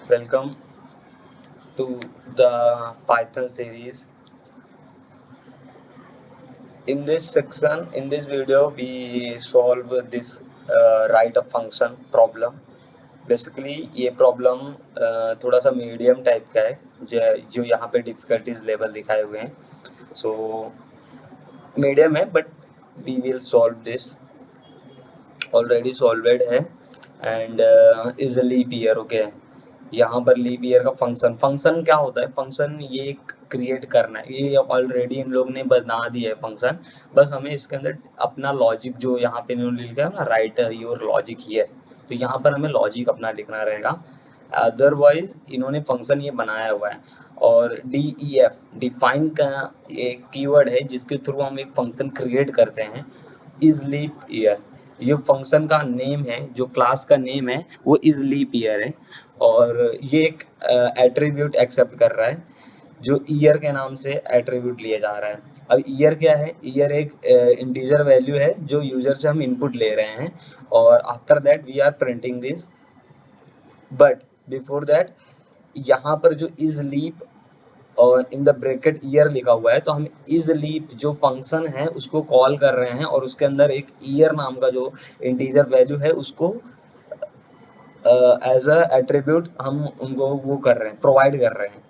Welcome to the Python series. In this section, in this video, we solve this write a function problem. Basically ये problem थोड़ा सा medium type का है जो यहाँ पे डिफिकल्टीज लेवल दिखाए हुए हैं. सो मीडियम है but we will solve this. Already solved है and is a leap year. Okay, यहाँ पर लीप ईयर का फंक्शन क्या होता है? फंक्शन ये क्रिएट करना है. ये ऑलरेडी इन लोग ने बना दिया है फंक्शन. बस हमें इसके अंदर अपना लॉजिक जो यहाँ पे इन्होंने लिखा है ना, राइट योर लॉजिक हियर, तो यहाँ पर हमें लॉजिक अपना लिखना रहेगा. अदरवाइज इन्होंने फंक्शन ये बनाया हुआ है. और DEF डिफाइन का एक कीवर्ड है जिसके थ्रू हम एक फंक्शन क्रिएट करते हैं. इज लीप ईयर ये फंक्शन का नेम है, जो क्लास का नेम है वो इज लीप ईयर है. और ये एक एट्रीब्यूट एक्सेप्ट कर रहा है जो ईयर के नाम से एट्रीब्यूट लिया जा रहा है. अब ईयर क्या है? ईयर एक इंटीजर वैल्यू है जो यूजर से हम इनपुट ले रहे हैं. और after that we are printing this. But before that यहाँ पर जो इज लीप और इन द ब्रैकेट ईयर लिखा हुआ है, तो हम इज लीप जो फंक्शन है उसको कॉल कर रहे हैं और उसके अंदर एक ईयर नाम का जो इंटीजर वैल्यू है उसको एज अ एट्रीब्यूट हम उनको वो कर रहे हैं, प्रोवाइड कर रहे हैं.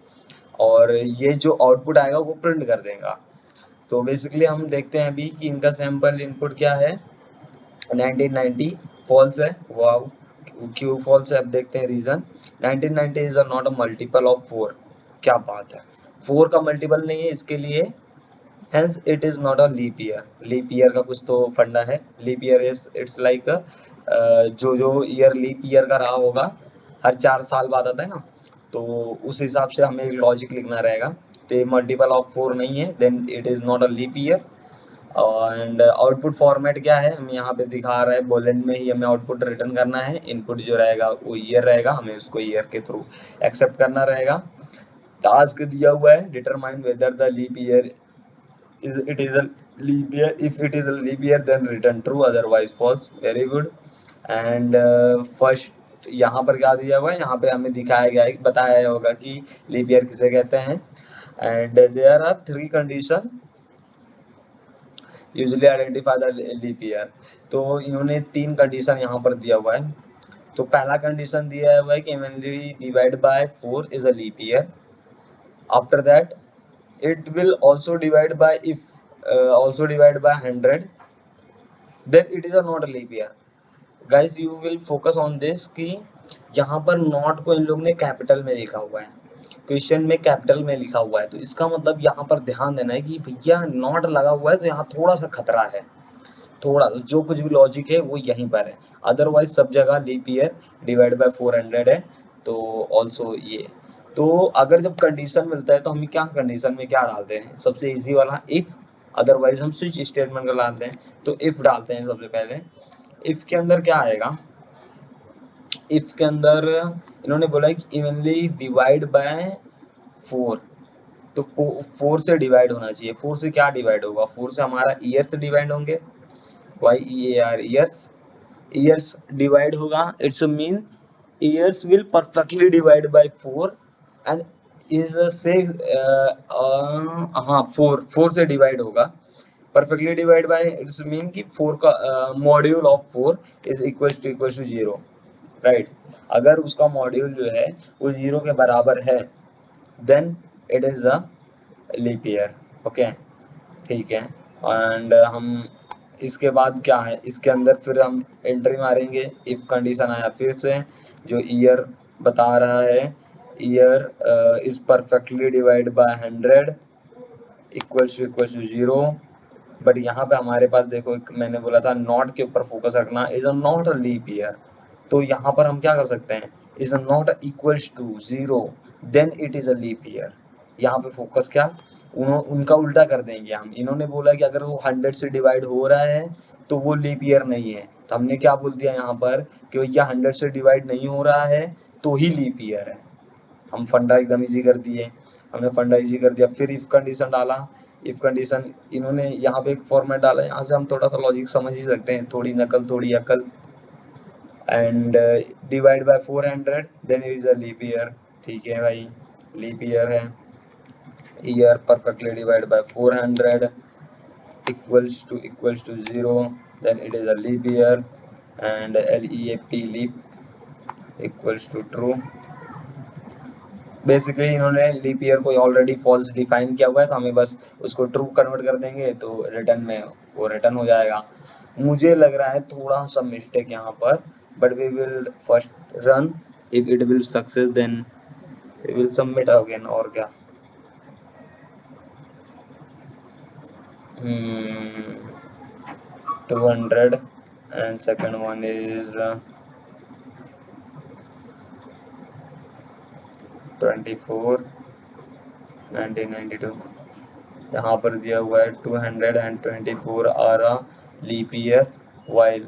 और ये जो आउटपुट आएगा वो प्रिंट कर देगा. तो बेसिकली हम देखते हैं अभी कि इनका सैम्पल इनपुट क्या है. 1990 फॉल्स है. वाओ, क्यों फॉल्स है? अब देखते हैं reason. 1990 is not a multiple of 4. क्या बात है, 4 का मल्टीपल नहीं है इसके लिए, hence it is not a leap year. Leap year का कुछ तो फंडा है. Leap year is it's like जो ईयर लीप ईयर का रहा होगा, हर 4 साल बाद आता है ना, तो उस हिसाब से हमें लॉजिक लिखना रहेगा. तो मल्टीपल ऑफ 4 नहीं है, then it is not a leap year. And output format क्या है? हमें यहाँ पे दिखा रहा है बोलेंड में ही हमें आउटपुट रिटर्न करना है. इनपुट जो रहेगा वो ईयर रहेगा, हमें उसको ईयर के थ्रू एक्सेप्ट करना रहेगा. टास्क दिया हुआ है, determine whether the leap year it is a leap year. If it is a leap year then return true, otherwise false. Very good. And first यहाँ पर क्या दिया हुआ है? यहाँ पे हमें दिखाया गया है, बताया होगा कि लीप ईयर किसे कहते हैं. And there are 3 condition usually identify the leap year. तो इन्होंने 3 कंडीशन यहाँ पर दिया हुआ है. तो पहला कंडीशन दिया हुआ है कि evenly divide by 4 is a leap year. After that it will also divide by if also divide by 100, then it is a not a leap year. Guys, you will focus on this कि यहाँ पर not को इन लोग ने capital में लिखा हुआ है, क्वेश्चन में कैपिटल में लिखा हुआ है. तो इसका मतलब यहाँ पर ध्यान देना है कि भैया नॉट लगा हुआ है तो यहाँ थोड़ा सा खतरा है. थोड़ा जो कुछ भी लॉजिक है वो यहीं पर है, अदरवाइज सब जगह लीप ईयर डिवाइड बाय 400 है. तो ऑल्सो ये. तो अगर जब कंडीशन मिलता है तो हम क्या कंडीशन में क्या डालते हैं? सबसे इजी वाला इफ. अदरवाइज हम स्विच स्टेटमेंट का डालते हैं. तो इफ डालते हैं सबसे पहले. इफ के अंदर क्या आएगा? इफ के अंदर इन्होंने बोला कि इवनली डिवाइड बाय 4. तो 4 से डिवाइड होना चाहिए. 4 से क्या डिवाइड होगा? 4 से हमारा ईयर से डिवाइड होंगे. YEAR years. ईयर्स डिवाइड होगा. It's mean years will perfectly divide by 4 and is से हाँ 4 से डिवाइड होगा. Perfectly divide by it's mean कि 4 का module of 4 is equal to 0. Right. अगर उसका मॉड्यूल जो है वो 0 के बराबर है then it is a leap year. Okay, ठीक है. एंड हम इसके बाद क्या है, इसके अंदर फिर हम एंट्री मारेंगे. इफ कंडीशन आया फिर से जो ईयर बता रहा है, year is perfectly divide by 100 equals to 0. But यहाँ पे हमारे पास देखो, मैंने बोला था नॉट के ऊपर फोकस रखना. Is not a leap year. तो यहाँ पर हम क्या कर सकते हैं? Is not equals to 0 then it is a leap year. यहाँ पे फोकस क्या, उनका उल्टा कर देंगे हम. इन्होंने बोला कि अगर वो 100 से डिवाइड हो रहा है तो वो लीप ईयर नहीं है. तो हमने क्या बोल दिया यहाँ पर कि भैया 100 से डिवाइड नहीं हो रहा है तो ही लीप ईयर है. हम फंडा एकदम इजी कर दिए. हमने फंडा इजी कर दिया. फिर इफ कंडीशन डाला. इफ कंडीशन इन्होंने यहाँ पे एक फॉर्मेट डाला. यहाँ से हम थोड़ा सा लॉजिक समझ ही सकते हैं. थोड़ी नकल थोड़ी अकल. And divide by 400, then it is a leap year. ठीक है भाई, लीप ईयर है, year perfectly divided by 400 equals to 0, then it is a leap year, and LEAP leap equals to true। Basically इन्होंने लीप ईयर को already false define किया हुआ है, तो हमें बस उसको ट्रू कन्वर्ट कर देंगे तो रिटर्न में वो रिटर्न हो जाएगा। मुझे लग रहा है थोड़ा सा मिस्टेक यहाँ पर, but we will first run, if it will success then we will submit again. और क्या 200 and second one is 24 1992। यहाँ पर दिया हुआ है 224 आर लीप ईयर, वाइल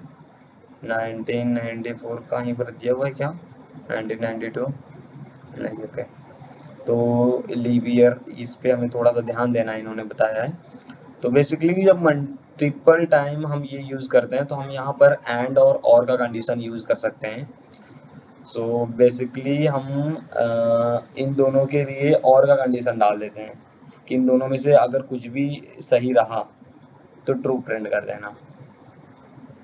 1994 कहीं पर दिया हुआ है क्या, 1992 नहीं। ओके, तो लीप ईयर इस पे हमें थोड़ा सा ध्यान देना है, इन्होंने बताया है। तो बेसिकली जब मल्टीपल टाइम हम ये यूज़ करते हैं तो हम यहाँ पर एंड और का कंडीशन यूज़ कर सकते हैं। सो बेसिकली हम इन दोनों के लिए और का कंडीशन डाल देते हैं कि इन दोनों में से अगर कुछ भी सही रहा तो ट्रू प्रिंट कर देना।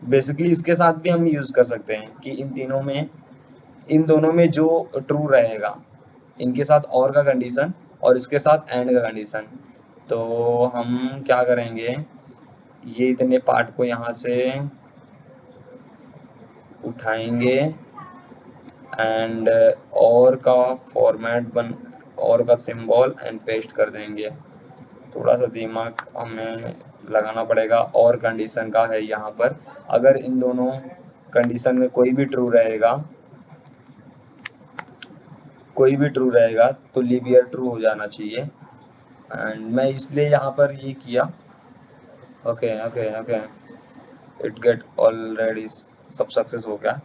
बेसिकली इसके साथ भी हम यूज़ कर सकते हैं कि इन दोनों में जो ट्रू रहेगा, इनके साथ और का कंडीशन और इसके साथ एंड का कंडीशन। तो हम क्या करेंगे, ये इतने पार्ट को यहाँ से उठाएंगे एंड और का फॉर्मेट और का सिंबल एंड पेस्ट कर देंगे। थोड़ा सा दिमाग हमें लगाना पड़ेगा। और कंडीशन का है यहाँ पर, अगर इन दोनों कंडीशन में कोई भी ट्रू रहेगा तो लीप ईयर ट्रू हो जाना चाहिए। एंड मैं इसलिए यहाँ पर ये किया। ओके, इट गेट ऑलरेडी सब सक्सेस हो गया।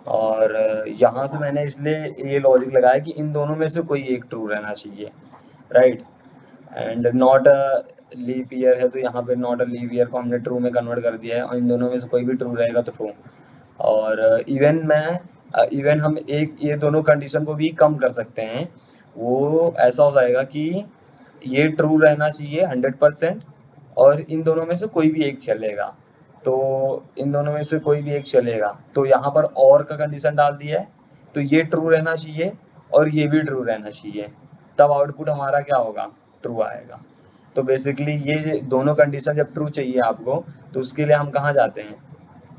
और यहाँ से मैंने इसलिए ये लॉजिक लगाया कि इन दोनों में से कोई एक ट्रू रहना चाहिए, right. And not a leap year है तो यहाँ पे नॉट अ लीप ईयर को हमने ट्रू में कन्वर्ट कर दिया है, और इन दोनों में से कोई भी ट्रू रहेगा तो ट्रू। और इवन हम ये दोनों कंडीशन को भी कम कर सकते हैं। वो ऐसा हो जाएगा कि ये ट्रू रहना चाहिए 100% और इन दोनों में से कोई भी एक चलेगा। तो इन दोनों में से कोई भी एक चलेगा, तो यहाँ पर और का कंडीशन डाल दिया है, तो ये ट्रू रहना चाहिए और ये भी ट्रू रहना चाहिए, तब आउटपुट हमारा क्या होगा, ट्रू आएगा। तो बेसिकली ये दोनों कंडीशन जब ट्रू चाहिए आपको, तो उसके लिए हम कहाँ जाते हैं,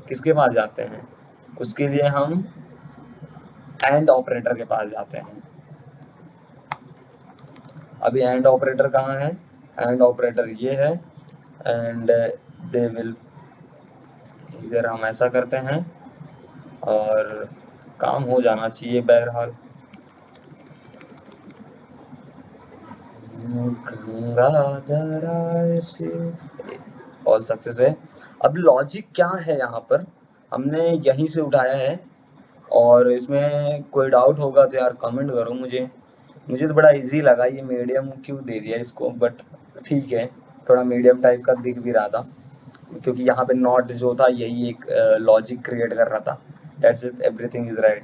किसके पास जाते हैं, उसके लिए हम एंड ऑपरेटर के पास जाते हैं। अभी एंड ऑपरेटर कहाँ है, एंड ऑपरेटर ये है, एंड दे विल, इधर हम ऐसा करते हैं और काम हो जाना चाहिए बहरहाल। ऑल सक्सेस है। अब लॉजिक क्या है यहाँ पर, हमने यहीं से उठाया है, और इसमें कोई डाउट होगा तो यार कमेंट करो। मुझे तो बड़ा इजी लगा, ये मीडियम क्यों दे दिया इसको, बट ठीक है, थोड़ा मीडियम टाइप का दिख भी रहा था क्योंकि यहाँ पे नॉट जो था यही एक लॉजिक क्रिएट कर रहा था। That's it, everything is right.